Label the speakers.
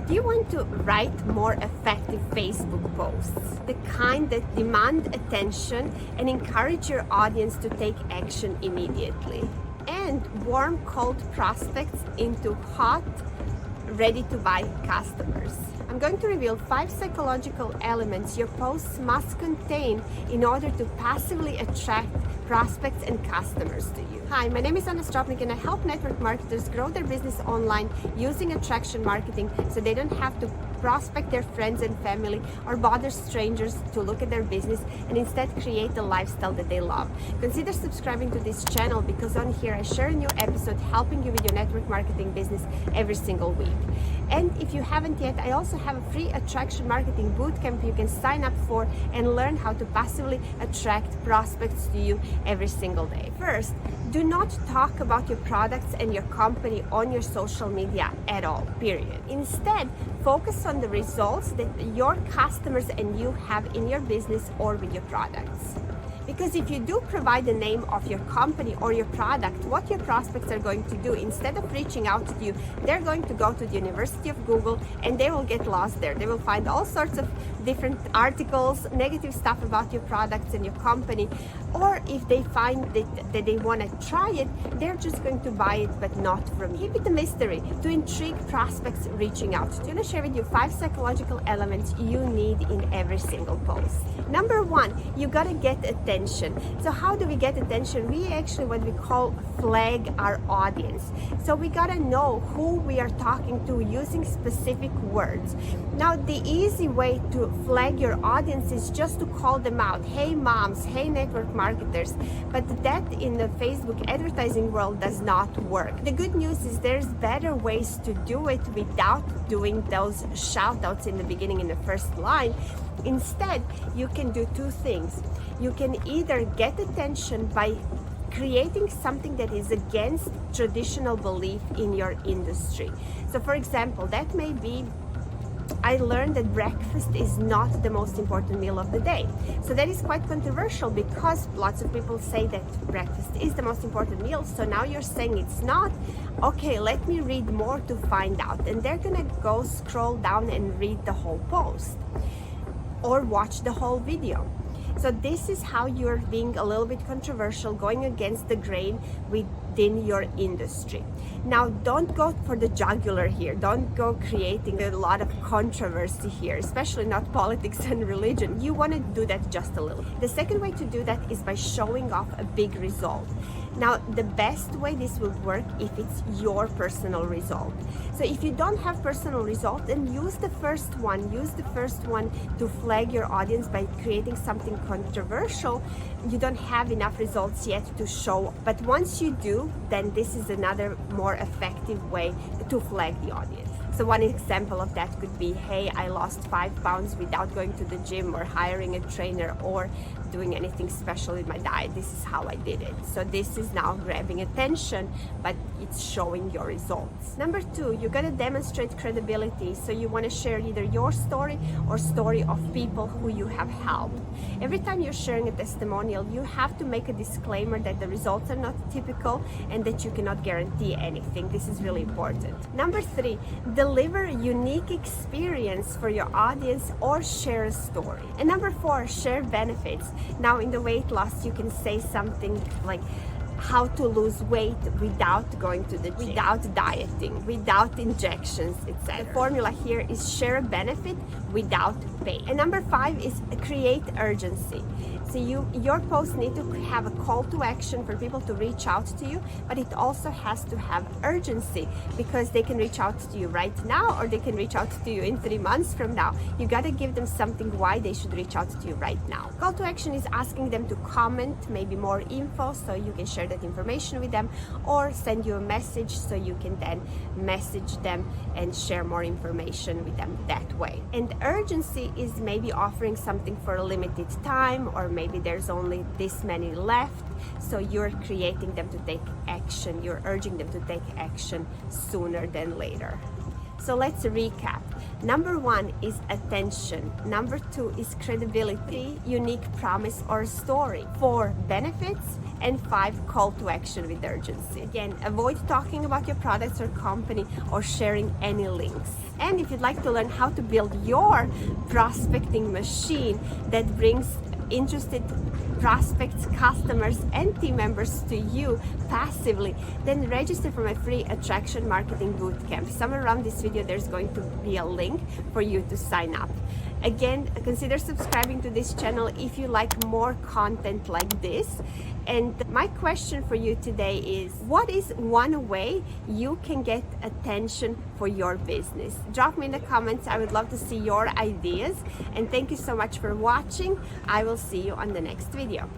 Speaker 1: Do you want to write more effective Facebook posts, the kind that demand attention and encourage your audience to take action immediately? And warm cold prospects into hot, ready-to-buy customers. I'm going to reveal 5 psychological elements your posts must contain in order to passively attract prospects and customers to you. Hi, my name is Anna Stropnik and I help network marketers grow their business online using attraction marketing so they don't have to prospect their friends and family or bother strangers to look at their business and instead create a lifestyle that they love. Consider subscribing to this channel because on here I share a new episode helping you with your network marketing business every single week. And if you haven't yet, I also have a free attraction marketing bootcamp you can sign up for and learn how to passively attract prospects to you every single day. First, do not talk about your products and your company on your social media at all, period. Instead, focus on the results that your customers and you have in your business or with your products. Because if you do provide the name of your company or your product, what your prospects are going to do, instead of reaching out to you, they're going to go to the University of Google and they will get lost there. They will find all sorts of different articles, negative stuff about your products and your company. Or if they find that they want to try it, they're just going to buy it, but not from you. Keep it a mystery to intrigue prospects reaching out. I'm going to share with you 5 psychological elements you need in every single post. Number 1, you got to get attention. So how do we get attention? We actually, what we call, flag our audience. So we got to know who we are talking to using specific words. Now, the easy way to flag your audience is just to call them out. Hey moms, hey network marketers. But that in the Facebook advertising world does not work. The good news is there's better ways to do it without doing those shout outs in the beginning in the first line. Instead, you can do 2 things. You can either get attention by creating something that is against traditional belief in your industry. So for example, that may be, I learned that breakfast is not the most important meal of the day. So that is quite controversial because lots of people say that breakfast is the most important meal. So now you're saying it's not. Okay, let me read more to find out. And they're gonna go scroll down and read the whole post or watch the whole video. So this is how you're being a little bit controversial, going against the grain within your industry. Now, don't go for the jugular here. Don't go creating a lot of controversy here, especially not politics and religion. You want to do that just a little. The second way to do that is by showing off a big result. Now, the best way this will work if it's your personal result. So if you don't have personal result, then use the first one. Use the first one to flag your audience by creating something controversial. You don't have enough results yet to show, but once you do, then this is another more effective way to flag the audience. So one example of that could be, hey, I lost 5 pounds without going to the gym or hiring a trainer or doing anything special with my diet. This is how I did it. So this is now grabbing attention, but it's showing your results. Number 2, you gotta demonstrate credibility. So you wanna share either your story or story of people who you have helped. Every time you're sharing a testimonial, you have to make a disclaimer that the results are not typical and that you cannot guarantee anything. This is really important. Number 3, deliver a unique experience for your audience or share a story. And number 4, share benefits. Now in the weight loss, you can say something like how to lose weight without going to the gym, without dieting, without injections, etc. The formula here is share a benefit without pay. And number 5 is create urgency. So your posts need to have a call to action for people to reach out to you, but it also has to have urgency because they can reach out to you right now or they can reach out to you in 3 months from now. You got to give them something why they should reach out to you right now. Call to action is asking them to comment maybe more info so you can share that information with them, or send you a message so you can then message them and share more information with them that way. And urgency is maybe offering something for a limited time, or maybe there's only this many left, so you're creating them to take action. You're urging them to take action sooner than later. So let's recap. Number 1 is attention. Number 2 is credibility, unique promise or story. 4, benefits. And 5, call to action with urgency. Again, avoid talking about your products or company or sharing any links. And if you'd like to learn how to build your prospecting machine that brings interested prospects, customers, and team members to you passively, then register for my free attraction marketing bootcamp. Somewhere around this video there's going to be a link for you to sign up. Again, consider subscribing to this channel if you like more content like this. And my question for you today is, what is one way you can get attention for your business? Drop me in the comments. I would love to see your ideas. And thank you so much for watching. I will see you on the next video.